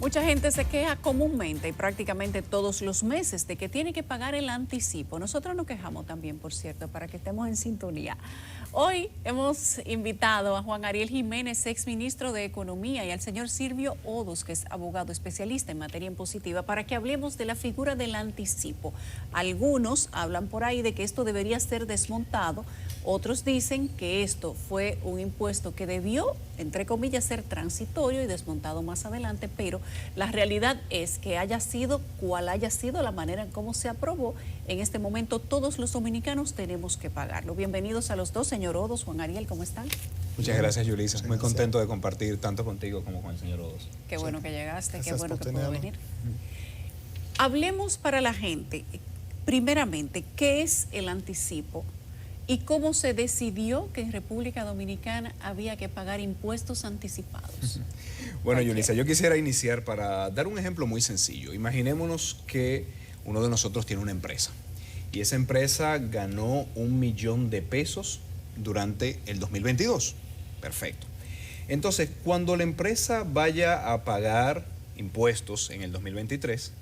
Mucha gente se queja comúnmente y prácticamente todos los meses de que tiene que pagar el anticipo. Nosotros nos quejamos también, por cierto, para que estemos en sintonía. Hoy hemos invitado a Juan Ariel Jiménez, exministro de Economía, y al señor Silvio Odos, que es abogado especialista en materia impositiva, para que hablemos de la figura del anticipo. Algunos hablan por ahí de que esto debería ser desmontado, otros dicen que esto fue un impuesto que debió, entre comillas, ser transitorio y desmontado más adelante, pero la realidad es que haya sido cual haya sido la manera en cómo se aprobó, en este momento todos los dominicanos tenemos que pagarlo. Bienvenidos a los dos, señor Odos, Juan Ariel, ¿cómo están? Muchas gracias, Yulisa. Muy contento de compartir tanto contigo como con el señor Odos. Qué bueno que llegaste, Gracias, qué bueno que pudo venir. Mm. Hablemos para la gente, primeramente, ¿qué es el anticipo? ¿Y cómo se decidió que en República Dominicana había que pagar impuestos anticipados? Bueno, Yulisa, yo quisiera iniciar para dar un ejemplo muy sencillo. Imaginémonos que uno de nosotros tiene una empresa y esa empresa ganó 1 millón de pesos durante el 2022. Perfecto. Entonces, cuando la empresa vaya a pagar impuestos en el 2023,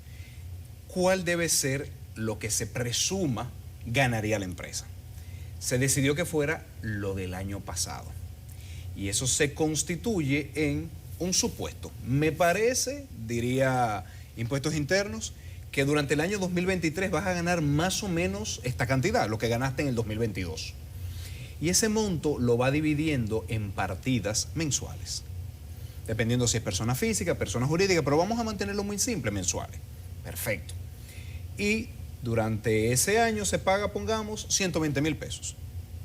¿cuál debe ser lo que se presuma ganaría la empresa? Se decidió que fuera lo del año pasado. Y eso se constituye en un supuesto. Me parece, diría Impuestos Internos, que durante el año 2023 vas a ganar más o menos esta cantidad, lo que ganaste en el 2022. Y ese monto lo va dividiendo en partidas mensuales. Dependiendo si es persona física, persona jurídica, pero vamos a mantenerlo muy simple, mensuales. Perfecto. Y durante ese año se paga, pongamos, 120,000 pesos,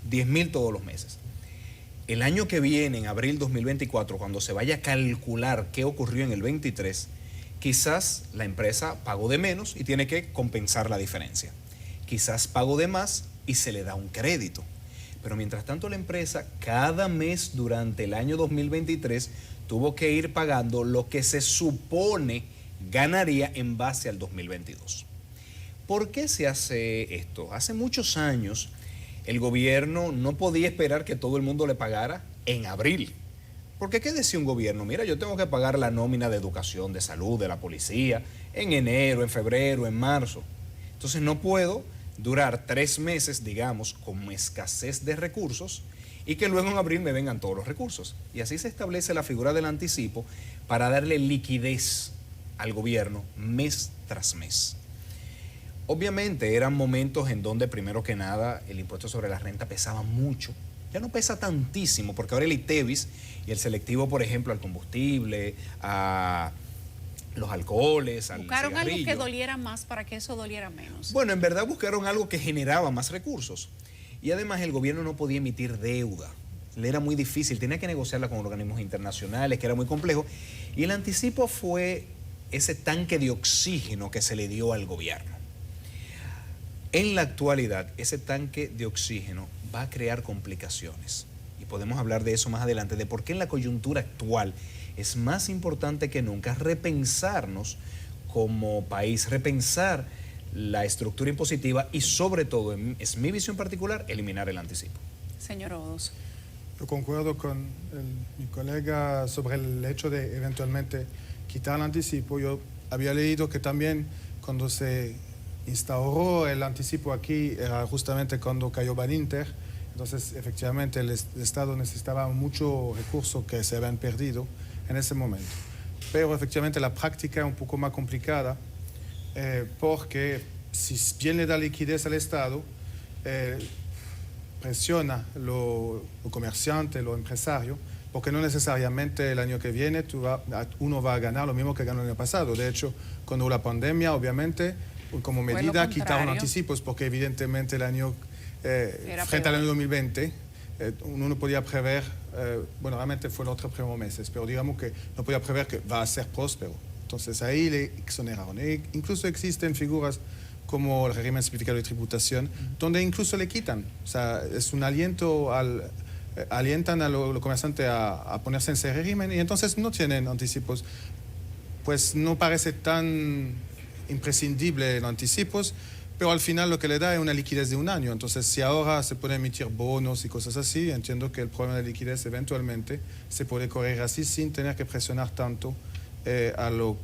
10,000 todos los meses. El año que viene, en abril 2024, cuando se vaya a calcular qué ocurrió en el 23, quizás la empresa pagó de menos y tiene que compensar la diferencia. Quizás pagó de más y se le da un crédito. Pero mientras tanto la empresa cada mes durante el año 2023 tuvo que ir pagando lo que se supone ganaría en base al 2022. ¿Por qué se hace esto? Hace muchos años el gobierno no podía esperar que todo el mundo le pagara en abril. Porque ¿qué decía un gobierno? Mira, yo tengo que pagar la nómina de educación, de salud, de la policía, en enero, en febrero, en marzo. Entonces no puedo durar 3 meses, digamos, con escasez de recursos y que luego en abril me vengan todos los recursos. Y así se establece la figura del anticipo para darle liquidez al gobierno mes tras mes. Obviamente eran momentos en donde primero que nada el impuesto sobre la renta pesaba mucho. Ya no pesa tantísimo porque ahora el ITEVIS y el selectivo, por ejemplo, al combustible, a los alcoholes, al cigarrillo. ¿Buscaron algo que doliera más para que eso doliera menos? Bueno, en verdad buscaron algo que generaba más recursos. Y además el gobierno no podía emitir deuda. Le era muy difícil, tenía que negociarla con organismos internacionales, que era muy complejo. Y el anticipo fue ese tanque de oxígeno que se le dio al gobierno. En la actualidad, ese tanque de oxígeno va a crear complicaciones. Y podemos hablar de eso más adelante, de por qué en la coyuntura actual es más importante que nunca repensarnos como país, repensar la estructura impositiva y sobre todo, es mi visión particular, eliminar el anticipo. Señor Odos. Yo concuerdo con mi colega sobre el hecho de eventualmente quitar el anticipo. Yo había leído que también cuando se instauró el anticipo aquí era justamente cuando cayó Baninter. Entonces, efectivamente, el Estado necesitaba mucho recurso que se habían perdido en ese momento. Pero, efectivamente, la práctica es un poco más complicada porque si bien le da liquidez al Estado, presiona lo comerciante, lo empresario, porque no necesariamente el año que viene uno va a ganar lo mismo que ganó el año pasado. De hecho, cuando hubo la pandemia, obviamente, como medida quitaron anticipos, porque evidentemente el año, frente al año 2020, uno no podía prever, bueno, realmente fue los 3 primeros meses, pero digamos que no podía prever que va a ser próspero. Entonces ahí le exoneraron. Incluso existen figuras como el régimen simplificado de tributación, donde incluso le quitan. O sea, es un aliento alientan a los comerciantes a ponerse en ese régimen y entonces no tienen anticipos. Pues no parece tan imprescindible los anticipos, pero al final lo que le da es una liquidez de 1 año. Entonces, si ahora se pueden emitir bonos y cosas así, entiendo que el problema de liquidez eventualmente se puede correr así sin tener que presionar tanto a los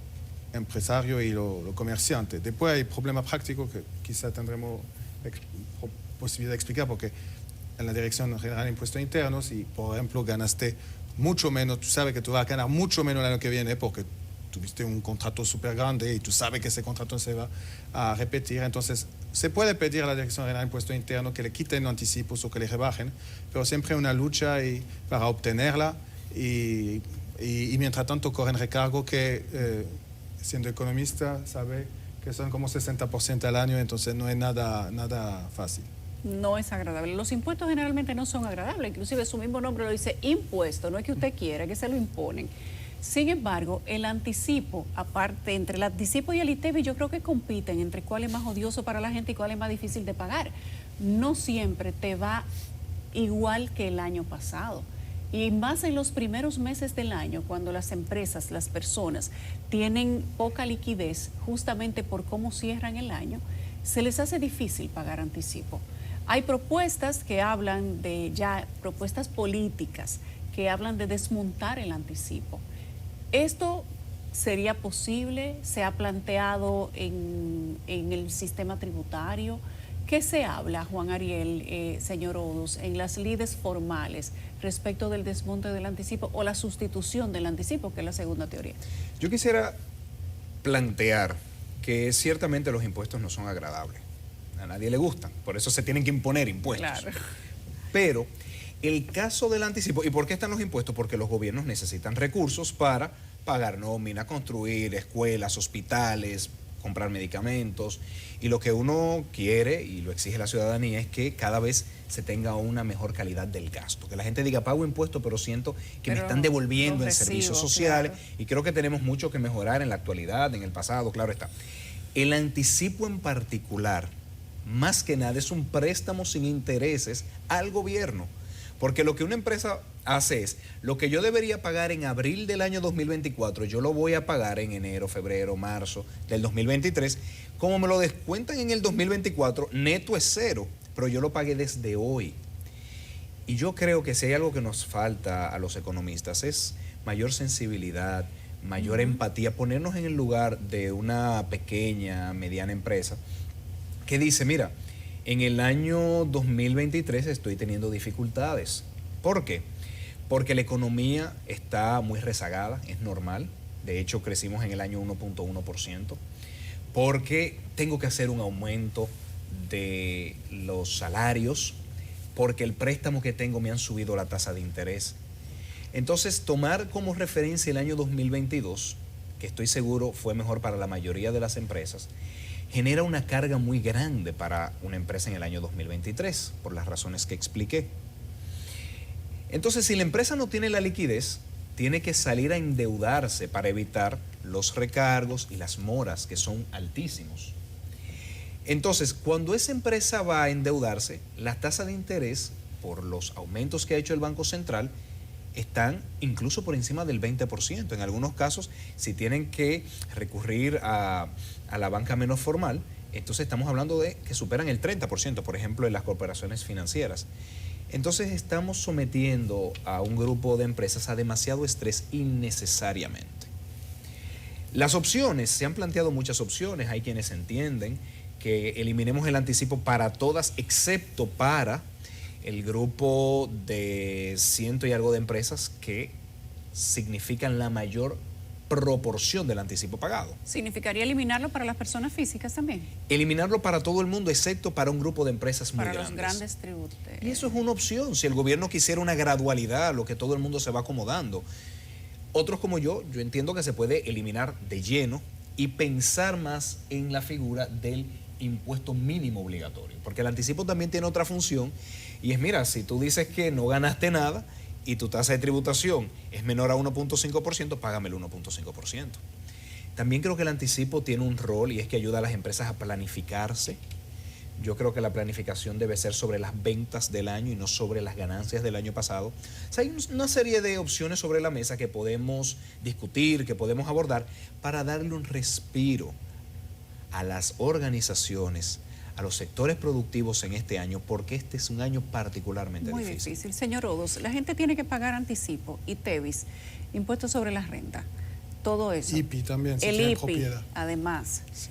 empresario y lo comerciante. Después hay problemas prácticos que quizá tendremos posibilidad de explicar, porque en la Dirección General de Impuestos Internos, si por ejemplo ganaste mucho menos, tú sabes que tú vas a ganar mucho menos el año que viene porque tuviste un contrato súper grande y tú sabes que ese contrato se va a repetir. Entonces, se puede pedir a la Dirección General de Impuestos Internos que le quiten anticipos o que le rebajen, pero siempre una lucha para obtenerla y mientras tanto corren recargos que, siendo economista, sabe que son como 60% al año, entonces no es nada fácil. No es agradable. Los impuestos generalmente no son agradables, inclusive su mismo nombre lo dice impuesto, no es que usted quiera, que se lo imponen. Sin embargo, el anticipo, aparte, entre el anticipo y el ITEVI, yo creo que compiten entre cuál es más odioso para la gente y cuál es más difícil de pagar. No siempre te va igual que el año pasado. Y más en los primeros meses del año, cuando las empresas, las personas tienen poca liquidez, justamente por cómo cierran el año, se les hace difícil pagar anticipo. Hay propuestas que hablan propuestas políticas que hablan de desmontar el anticipo. ¿Esto sería posible? ¿Se ha planteado en el sistema tributario? ¿Qué se habla, Juan Ariel, señor Odos, en las lides formales respecto del desmonte del anticipo o la sustitución del anticipo, que es la segunda teoría? Yo quisiera plantear que ciertamente los impuestos no son agradables. A nadie le gustan, por eso se tienen que imponer impuestos. Claro. Pero el caso del anticipo, ¿y por qué están los impuestos? Porque los gobiernos necesitan recursos para pagar nómina, construir escuelas, hospitales, comprar medicamentos, y lo que uno quiere y lo exige la ciudadanía es que cada vez se tenga una mejor calidad del gasto, que la gente diga pago impuestos pero siento que me están devolviendo en servicios sociales, claro. Y creo que tenemos mucho que mejorar en la actualidad, en el pasado, claro está. El anticipo en particular, más que nada, es un préstamo sin intereses al gobierno. Porque lo que una empresa hace es, lo que yo debería pagar en abril del año 2024, yo lo voy a pagar en enero, febrero, marzo del 2023. Como me lo descuentan en el 2024, neto es cero, pero yo lo pagué desde hoy. Y yo creo que si hay algo que nos falta a los economistas es mayor sensibilidad, mayor empatía, ponernos en el lugar de una pequeña, mediana empresa que dice, mira, en el año 2023 estoy teniendo dificultades. ¿Por qué? Porque la economía está muy rezagada, es normal. De hecho, crecimos en el año 1.1%. Porque tengo que hacer un aumento de los salarios, porque el préstamo que tengo me han subido la tasa de interés. Entonces, tomar como referencia el año 2022, que estoy seguro fue mejor para la mayoría de las empresas, genera una carga muy grande para una empresa en el año 2023, por las razones que expliqué. Entonces, si la empresa no tiene la liquidez, tiene que salir a endeudarse para evitar los recargos y las moras, que son altísimos. Entonces, cuando esa empresa va a endeudarse, la tasa de interés, por los aumentos que ha hecho el Banco Central, están incluso por encima del 20%. En algunos casos, si tienen que recurrir a la banca menos formal, entonces estamos hablando de que superan el 30%, por ejemplo, en las corporaciones financieras. Entonces estamos sometiendo a un grupo de empresas a demasiado estrés innecesariamente. Las opciones, se han planteado muchas opciones, hay quienes entienden que eliminemos el anticipo para todas, excepto para el grupo de 100 y algo de empresas que significan la mayor proporción del anticipo pagado. ¿Significaría eliminarlo para las personas físicas también? Eliminarlo para todo el mundo, excepto para un grupo de empresas muy grandes. Para los grandes tributos. Y eso es una opción, si el gobierno quisiera una gradualidad, a lo que todo el mundo se va acomodando. Otros como yo entiendo que se puede eliminar de lleno y pensar más en la figura del impuesto mínimo obligatorio, porque el anticipo también tiene otra función, y es, mira, si tú dices que no ganaste nada y tu tasa de tributación es menor a 1.5%, págame el 1.5%. También creo que el anticipo tiene un rol, y es que ayuda a las empresas a planificarse. Yo creo que la planificación debe ser sobre las ventas del año y no sobre las ganancias del año pasado. O sea, hay una serie de opciones sobre la mesa que podemos discutir, que podemos abordar, para darle un respiro a las organizaciones, a los sectores productivos en este año, porque este es un año particularmente difícil. Muy difícil. Señor Odos, la gente tiene que pagar anticipo, ITEVIS, impuestos sobre la renta. todo eso. IPI también, si el tienen IPI, propiedad. además. Sí.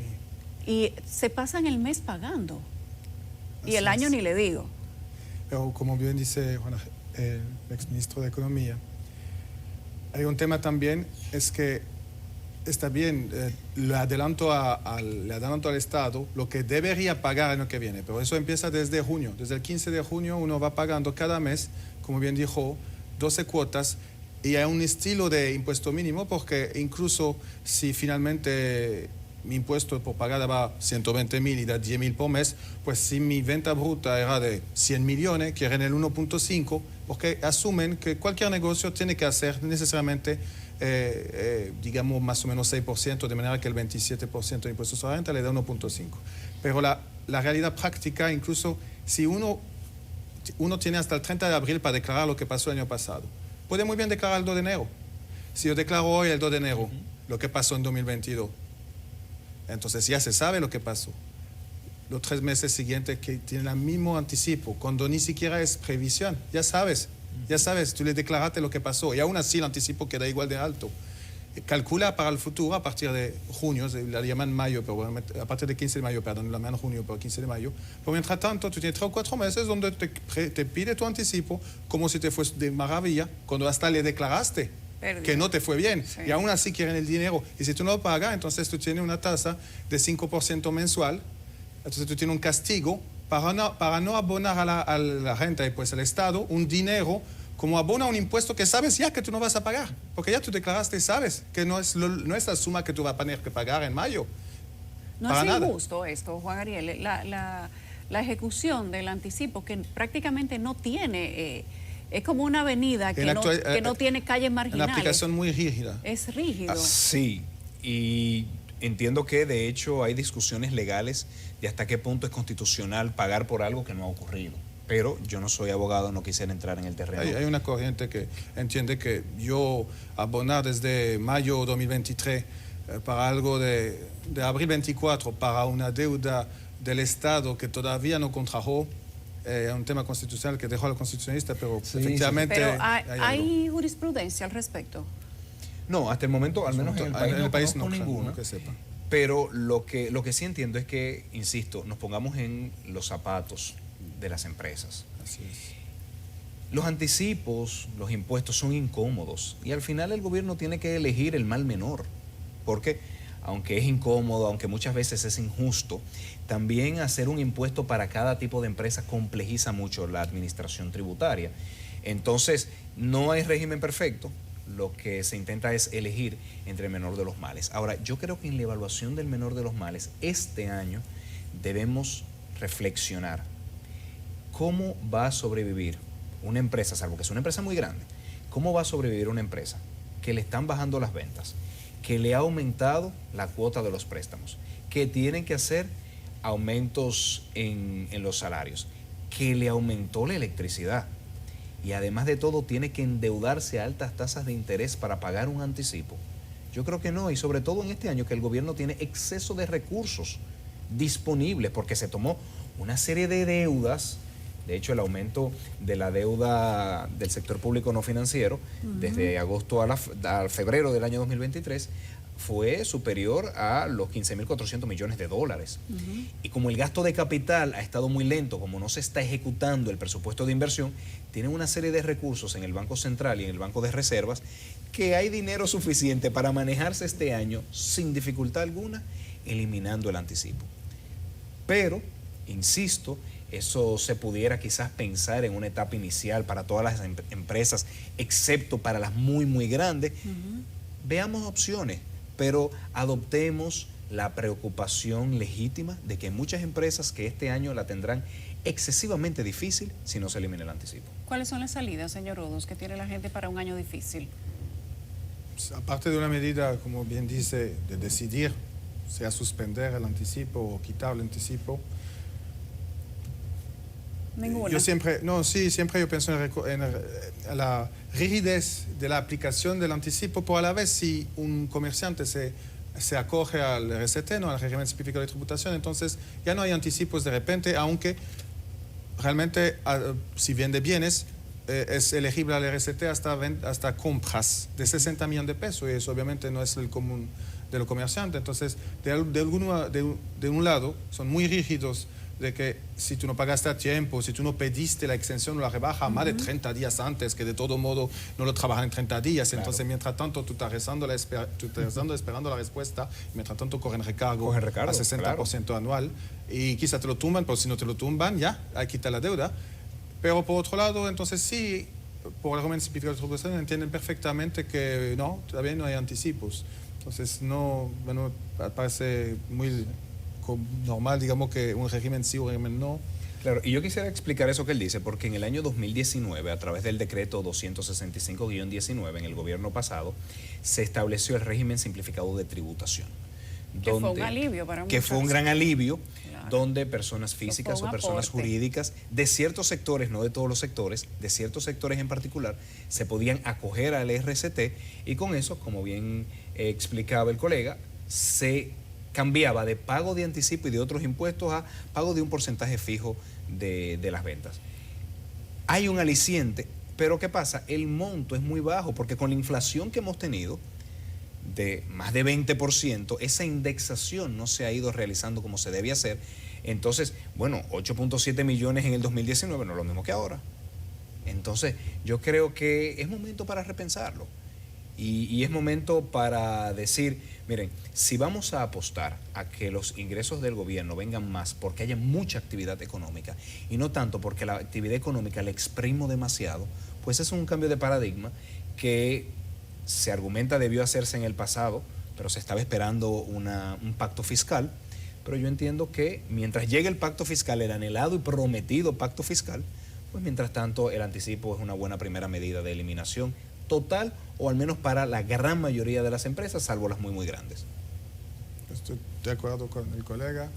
Y se pasan el mes pagando. Y el Así año es. ni le digo. Pero como bien dice el exministro de Economía, hay un tema también, es que está bien, le adelanto al Estado lo que debería pagar el año que viene, pero eso empieza desde junio. Desde el 15 de junio uno va pagando cada mes, como bien dijo, 12 cuotas, y hay un estilo de impuesto mínimo, porque incluso si finalmente mi impuesto por pagada va 120.000 y da 10.000 por mes, pues si mi venta bruta era de 100 millones, quieren el 1.5, porque asumen que cualquier negocio tiene que hacer necesariamente, digamos, más o menos 6%, de manera que el 27% de impuestos sobre la renta le da 1.5. Pero la realidad práctica, incluso si uno tiene hasta el 30 de abril para declarar lo que pasó el año pasado, puede muy bien declarar el 2 de enero. Si yo declaro hoy el 2 de enero, lo que pasó en 2022, entonces ya se sabe lo que pasó. Los 3 meses siguientes que tienen el mismo anticipo, cuando ni siquiera es previsión, ya sabes, tú le declaraste lo que pasó y aún así el anticipo queda igual de alto. Calcula para el futuro a partir de junio, la llaman mayo, pero a partir de 15 de mayo, perdón, la llaman junio, pero 15 de mayo. Pero mientras tanto, tú tienes 3 o 4 meses donde te pide tu anticipo como si te fuese de maravilla, cuando hasta le declaraste que no te fue bien, sí. Y aún así quieren el dinero. Y si tú no lo pagas, entonces tú tienes una tasa de 5% mensual, entonces tú tienes un castigo para no abonar a la renta y pues al Estado un dinero como abona un impuesto que sabes ya que tú no vas a pagar, porque ya tú declaraste y sabes que no es la suma que tú vas a tener que pagar en mayo. No es injusto esto, Juan Ariel, la ejecución del anticipo que prácticamente no tiene... es como una avenida que no tiene calles marginales. Una aplicación muy rígida. Es rígido. Sí, y entiendo que de hecho hay discusiones legales de hasta qué punto es constitucional pagar por algo que no ha ocurrido. Pero yo no soy abogado, no quisiera entrar en el terreno. Hay una corriente que entiende que yo abonar desde mayo 2023 para algo de abril 24 para una deuda del Estado que todavía no contrajo, un tema constitucional que dejó al constitucionalista, pero sí, efectivamente... Pero ¿hay jurisprudencia al respecto? No, hasta el momento, al menos en el país, no ninguna. Que sepa. Pero lo que sí entiendo es que, insisto, nos pongamos en los zapatos de las empresas. Así es. Los anticipos, los impuestos son incómodos y al final el gobierno tiene que elegir el mal menor, porque aunque es incómodo, aunque muchas veces es injusto, también hacer un impuesto para cada tipo de empresa complejiza mucho la administración tributaria. Entonces, no hay régimen perfecto, lo que se intenta es elegir entre el menor de los males. Ahora, yo creo que en la evaluación del menor de los males, este año debemos reflexionar cómo va a sobrevivir una empresa, salvo que es una empresa muy grande, cómo va a sobrevivir una empresa que le están bajando las ventas, que le ha aumentado la cuota de los préstamos, que tienen que hacer aumentos en los salarios, que le aumentó la electricidad y además de todo tiene que endeudarse a altas tasas de interés para pagar un anticipo. Yo creo que no, y sobre todo en este año que el gobierno tiene exceso de recursos disponibles porque se tomó una serie de deudas. De hecho, el aumento de la deuda del sector público no financiero desde agosto a febrero del año 2023 fue superior a los 15.400 millones de dólares. Y como el gasto de capital ha estado muy lento, como no se está ejecutando el presupuesto de inversión, tienen una serie de recursos en el Banco Central y en el Banco de Reservas que hay dinero suficiente para manejarse este año sin dificultad alguna, eliminando el anticipo. Pero, insisto, eso se pudiera quizás pensar en una etapa inicial para todas las empresas, excepto para las muy, muy grandes. Veamos opciones, pero adoptemos la preocupación legítima de que hay muchas empresas que este año la tendrán excesivamente difícil si no se elimina el anticipo. ¿Cuáles son las salidas, señor Odos, que tiene la gente para un año difícil? Pues, aparte de una medida, como bien dice, de decidir, sea suspender el anticipo o quitar el anticipo, ninguna. Siempre yo pienso en la rigidez de la aplicación del anticipo, pero a la vez si un comerciante se acoge al RCT, ¿no?, al régimen específico de tributación, entonces ya no hay anticipos de repente, aunque realmente si vende bienes, es elegible al RCT hasta compras de 60 millones de pesos, y eso obviamente no es el común de los comerciantes. Entonces, de un lado, son muy rígidos de que si tú no pagaste a tiempo, si tú no pediste la extensión o la rebaja más de 30 días antes, que de todo modo no lo trabajan en 30 días, claro. Entonces mientras tanto tú estás rezando, esperando la respuesta, y mientras tanto corren recargo a 60% claro. anual, y quizás te lo tumban, pero si no te lo tumban, ya, hay que quitar la deuda. Pero por otro lado, entonces sí, por el régimen simplificado de tributación entienden perfectamente que no, todavía no hay anticipos. Entonces no, bueno, parece muy normal, digamos, que un régimen sí o un régimen no. Claro, y yo quisiera explicar eso que él dice, porque en el año 2019, a través del decreto 265-19 en el gobierno pasado, se estableció el régimen simplificado de tributación. Que fue un alivio para muchos. Que fue un gran alivio, claro. Donde personas físicas o personas jurídicas de ciertos sectores, no de todos los sectores, de ciertos sectores en particular, se podían acoger al RCT, y con eso, como bien explicaba el colega, se cambiaba de pago de anticipo y de otros impuestos a pago de un porcentaje fijo de las ventas. Hay un aliciente, pero ¿qué pasa? El monto es muy bajo, porque con la inflación que hemos tenido de más de 20%, esa indexación no se ha ido realizando como se debe hacer. Entonces, bueno, 8.7 millones en el 2019 no es lo mismo que ahora. Entonces, yo creo que es momento para repensarlo. Y es momento para decir, miren, si vamos a apostar a que los ingresos del gobierno vengan más porque haya mucha actividad económica y no tanto porque la actividad económica la exprimo demasiado, pues es un cambio de paradigma que se argumenta debió hacerse en el pasado, pero se estaba esperando un pacto fiscal. Pero yo entiendo que mientras llegue el pacto fiscal, el anhelado y prometido pacto fiscal, pues mientras tanto el anticipo es una buena primera medida de eliminación total, o al menos para la gran mayoría de las empresas, salvo las muy grandes. Estoy de acuerdo con el colega,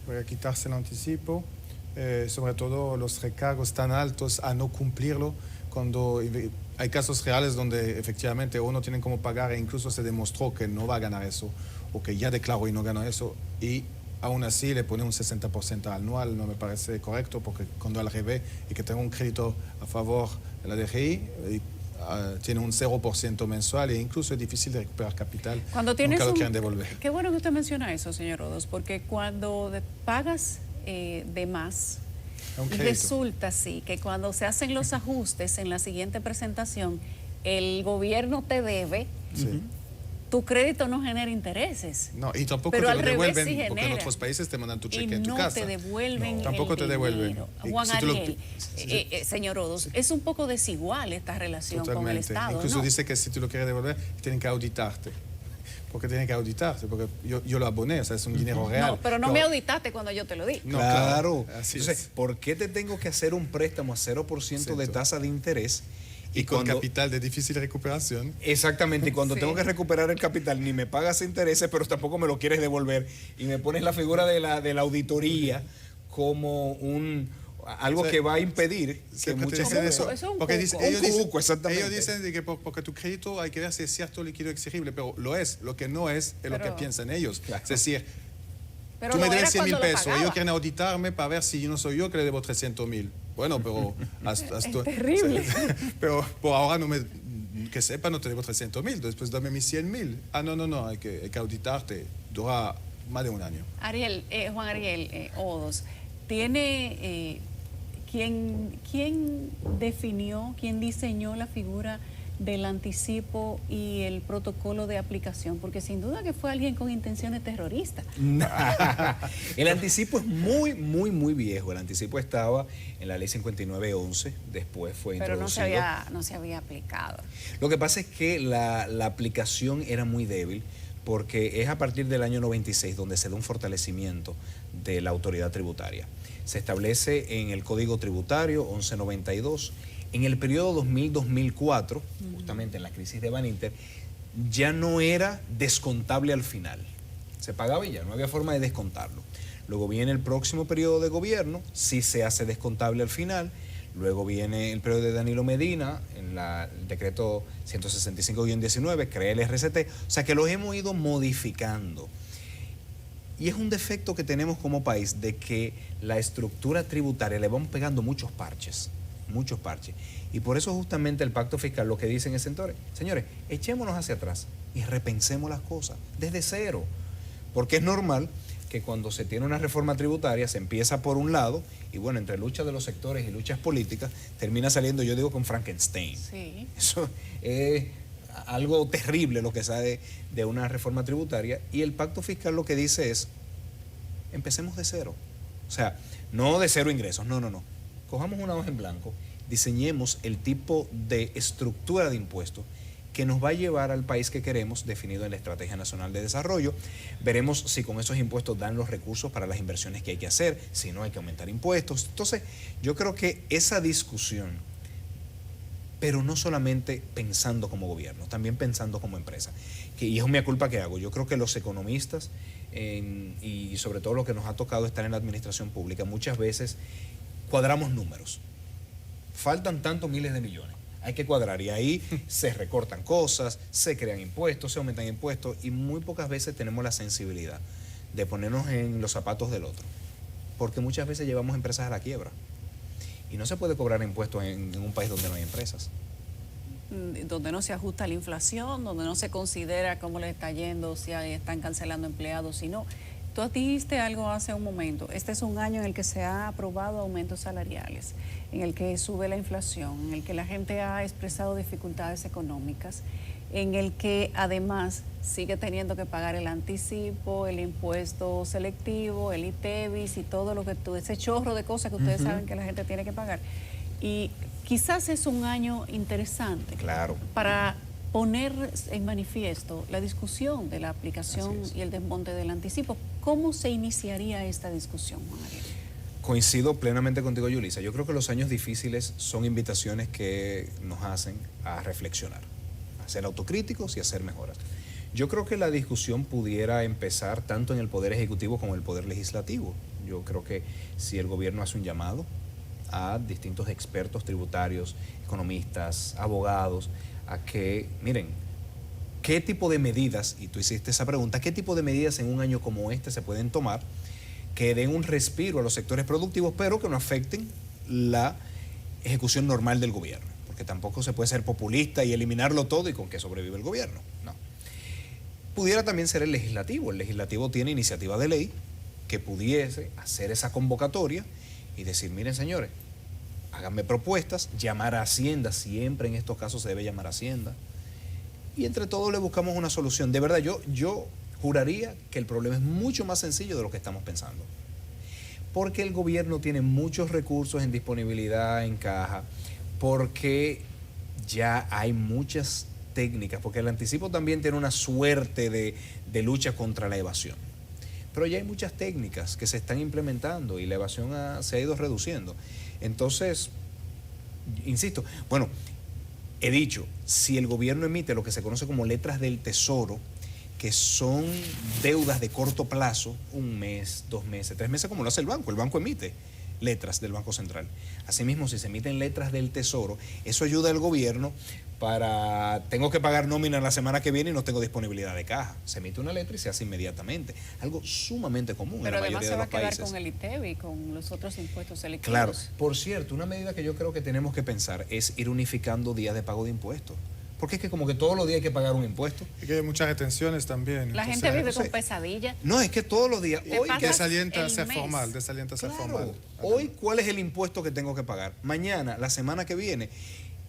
voy a quitarse el anticipo, sobre todo los recargos tan altos a no cumplirlo, cuando hay casos reales donde efectivamente uno tiene cómo pagar e incluso se demostró que no va a ganar eso, o que ya declaró y no ganó eso, y aún así le pone un 60% anual. No me parece correcto, porque cuando al revés y que tenga un crédito a favor de la DGI, tiene un 0% mensual, e incluso es difícil de recuperar capital. Cuando tienes nunca lo quieren devolver. Qué bueno que usted menciona eso, señor Rodos, porque cuando pagas de más, resulta así que cuando se hacen los ajustes en la siguiente presentación, el gobierno te debe, sí. Tu crédito no genera intereses. No, y tampoco pero te al lo revés devuelven, sí porque en otros países te mandan tu cheque en tu no casa. Te devuelven no, tampoco te devuelven. Juan Ariel, señor Rodos, es un poco desigual esta relación con el Estado. Incluso ¿no? dice que si tú lo quieres devolver, tienen que auditarte. Porque tienen que auditarte, porque yo lo aboné, o sea, es un dinero real. No, pero no me auditaste cuando yo te lo di. No, claro. Entonces, ¿por qué te tengo que hacer un préstamo a 0% de tasa de interés? Y con capital de difícil recuperación. Exactamente, y cuando tengo que recuperar el capital ni me pagas intereses, pero tampoco me lo quieres devolver, y me pones la figura de la auditoría como algo que va a impedir que muchas veces porque ellos dicen que porque tu crédito hay que ver si es cierto líquido exigible, pero lo que no es lo que piensan ellos. Claro. Es decir, tú me debes 100.000 pesos, ellos quieren auditarme para ver si no soy yo que le debo 300.000. Bueno, pero es terrible. Pero por ahora que sepa, no te debo 300.000, después dame mis 100.000. No, hay que auditarte, dura más de un año. Ariel, Juan Ariel Odos, ¿tiene quién definió, quién diseñó la figura del anticipo y el protocolo de aplicación? Porque sin duda que fue alguien con intenciones terroristas. El anticipo es muy viejo. El anticipo estaba en la ley 5911, después fue introducido. Pero no se había aplicado. Lo que pasa es que la aplicación era muy débil, porque es a partir del año 96 donde se da un fortalecimiento de la autoridad tributaria. Se establece en el Código Tributario 1192. En el periodo 2000-2004, justamente en la crisis de Baninter, ya no era descontable al final. Se pagaba y ya, no había forma de descontarlo. Luego viene el próximo periodo de gobierno, sí se hace descontable al final. Luego viene el periodo de Danilo Medina, en el decreto 165-19, crea el RCT. O sea que los hemos ido modificando. Y es un defecto que tenemos como país, de que la estructura tributaria le van pegando muchos parches. muchos parches. Y por eso justamente el pacto fiscal lo que dicen es, señores, echémonos hacia atrás y repensemos las cosas desde cero. Porque es normal que cuando se tiene una reforma tributaria se empieza por un lado y bueno, entre luchas de los sectores y luchas políticas termina saliendo, yo digo, con Frankenstein. Sí. Eso es algo terrible lo que sale de una reforma tributaria, y el pacto fiscal lo que dice es, empecemos de cero. O sea, no de cero ingresos, no. Cojamos una hoja en blanco, diseñemos el tipo de estructura de impuestos que nos va a llevar al país que queremos, definido en la Estrategia Nacional de Desarrollo. Veremos si con esos impuestos dan los recursos para las inversiones que hay que hacer, si no hay que aumentar impuestos. Entonces, yo creo que esa discusión, pero no solamente pensando como gobierno, también pensando como empresa, y es mi culpa que hago. Yo creo que los economistas, y sobre todo lo que nos ha tocado estar en la administración pública, muchas veces cuadramos números. Faltan tantos miles de millones. Hay que cuadrar y ahí se recortan cosas, se crean impuestos, se aumentan impuestos y muy pocas veces tenemos la sensibilidad de ponernos en los zapatos del otro. Porque muchas veces llevamos empresas a la quiebra y no se puede cobrar impuestos en un país donde no hay empresas. Donde no se ajusta a la inflación, donde no se considera cómo le está yendo, si están cancelando empleados, si no. Tú dijiste algo hace un momento, este es un año en el que se ha aprobado aumentos salariales, en el que sube la inflación, en el que la gente ha expresado dificultades económicas, en el que además sigue teniendo que pagar el anticipo, el impuesto selectivo, el ITEVIS y todo lo que ese chorro de cosas que ustedes saben que la gente tiene que pagar. Y quizás es un año interesante, claro, para poner en manifiesto la discusión de la aplicación y el desmonte del anticipo. ¿Cómo se iniciaría esta discusión, Juan Ariel? Coincido plenamente contigo, Yulisa. Yo creo que los años difíciles son invitaciones que nos hacen a reflexionar, a ser autocríticos y a hacer mejoras. Yo creo que la discusión pudiera empezar tanto en el Poder Ejecutivo como en el Poder Legislativo. Yo creo que si el gobierno hace un llamado a distintos expertos tributarios, economistas, abogados, a que, miren, ¿qué tipo de medidas, y tú hiciste esa pregunta, qué tipo de medidas en un año como este se pueden tomar que den un respiro a los sectores productivos, pero que no afecten la ejecución normal del gobierno? Porque tampoco se puede ser populista y eliminarlo todo y con que sobrevive el gobierno, no. Pudiera también ser el legislativo tiene iniciativa de ley que pudiese hacer esa convocatoria y decir, miren señores, háganme propuestas, llamar a Hacienda, siempre en estos casos se debe llamar a Hacienda, y entre todos le buscamos una solución. De verdad, yo juraría que el problema es mucho más sencillo de lo que estamos pensando, porque el gobierno tiene muchos recursos en disponibilidad, en caja, porque ya hay muchas técnicas, porque el anticipo también tiene una suerte de lucha contra la evasión. Pero ya hay muchas técnicas que se están implementando y la evasión se ha ido reduciendo. Entonces, insisto, bueno, he dicho, si el gobierno emite lo que se conoce como letras del tesoro, que son deudas de corto plazo, 1 mes, 2 meses, 3 meses, como lo hace el banco emite letras del Banco Central. Asimismo, si se emiten letras del tesoro, eso ayuda al gobierno para, tengo que pagar nómina la semana que viene y no tengo disponibilidad de caja. Se emite una letra y se hace inmediatamente. Algo sumamente común en la mayoría de los países. Pero además se va a quedar con el ITEVI y con los otros impuestos selectivos. Claro. Por cierto, una medida que yo creo que tenemos que pensar es ir unificando días de pago de impuestos. Porque es que como que todos los días hay que pagar un impuesto. Y que hay muchas retenciones también. La gente vive con pesadilla. No, es que todos los días. Hoy desalienta a ser formal, formal. Hoy, ¿cuál es el impuesto que tengo que pagar? Mañana, la semana que viene.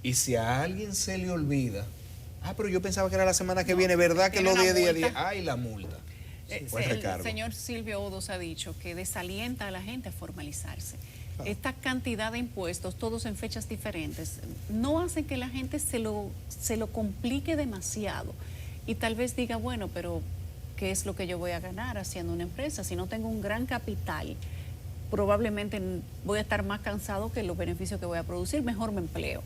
Y si a alguien se le olvida, pero yo pensaba que era la semana que viene, ¿verdad que los 10 días? ¡Ay, la multa! El señor Silvio Odos ha dicho que desalienta a la gente a formalizarse. Esta cantidad de impuestos, todos en fechas diferentes, no hacen que la gente se lo complique demasiado y tal vez diga, bueno, pero ¿qué es lo que yo voy a ganar haciendo una empresa? Si no tengo un gran capital, probablemente voy a estar más cansado que los beneficios que voy a producir, mejor me empleo.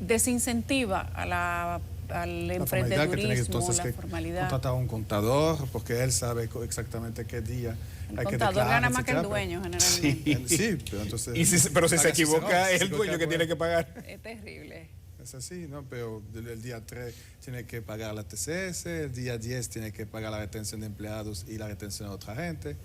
Desincentiva al emprendedurismo, la formalidad. Contratar a un contador porque él sabe exactamente qué día el hay que declarar. El contador gana más que el dueño, generalmente. Sí, pero entonces... pero si se equivoca, es el dueño que tiene que pagar. Es terrible. Es así, ¿no? Pero el día 3 tiene que pagar la TCS, el día 10 tiene que pagar la retención de empleados y la retención de otra gente.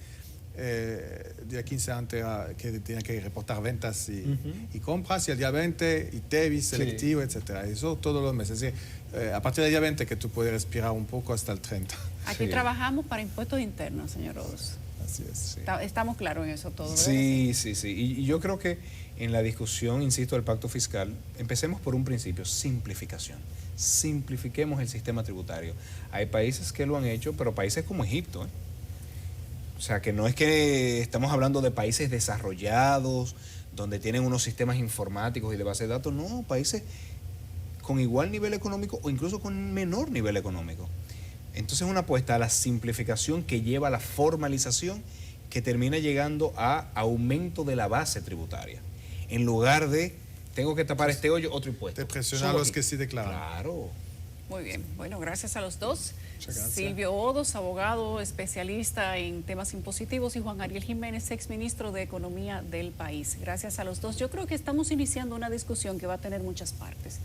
día 15 antes que tiene que reportar ventas y compras, y el día 20 ITEVIS, selectivo, etcétera. Eso todos los meses. Es decir, a partir del día 20 que tú puedes respirar un poco hasta el 30. Aquí trabajamos para impuestos internos, señor Rodos. Así es. Sí. Estamos claros en eso todo, ¿verdad? Sí. Y yo creo que en la discusión, insisto, del pacto fiscal, empecemos por un principio: simplificación. Simplifiquemos el sistema tributario. Hay países que lo han hecho, pero países como Egipto, O sea, que no es que estamos hablando de países desarrollados, donde tienen unos sistemas informáticos y de base de datos. No, países con igual nivel económico o incluso con menor nivel económico. Entonces, una apuesta a la simplificación que lleva a la formalización, que termina llegando a aumento de la base tributaria. En lugar de, tengo que tapar este hoyo, otro impuesto. Te presiona a los que sí declaran. Claro. Muy bien, bueno, gracias a los dos. Muchas gracias. Silvio Odos, abogado especialista en temas impositivos, y Juan Ariel Jiménez, exministro de Economía del país. Gracias a los dos. Yo creo que estamos iniciando una discusión que va a tener muchas partes.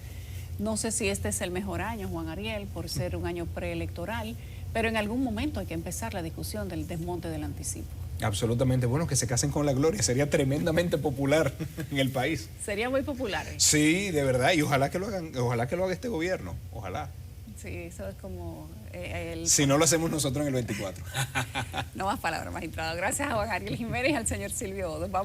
No sé si este es el mejor año, Juan Ariel, por ser un año preelectoral, pero en algún momento hay que empezar la discusión del desmonte del anticipo. Absolutamente. Bueno, que se casen con la gloria. Sería tremendamente popular en el país. Sería muy popular. Sí, de verdad. Y ojalá que lo hagan, ojalá que lo haga este gobierno. Ojalá. Sí, eso es como Si no lo hacemos nosotros en el 24. No más palabras, magistrado. Gracias a Juan Ariel Jiménez y al señor Silvio Odos. Vamos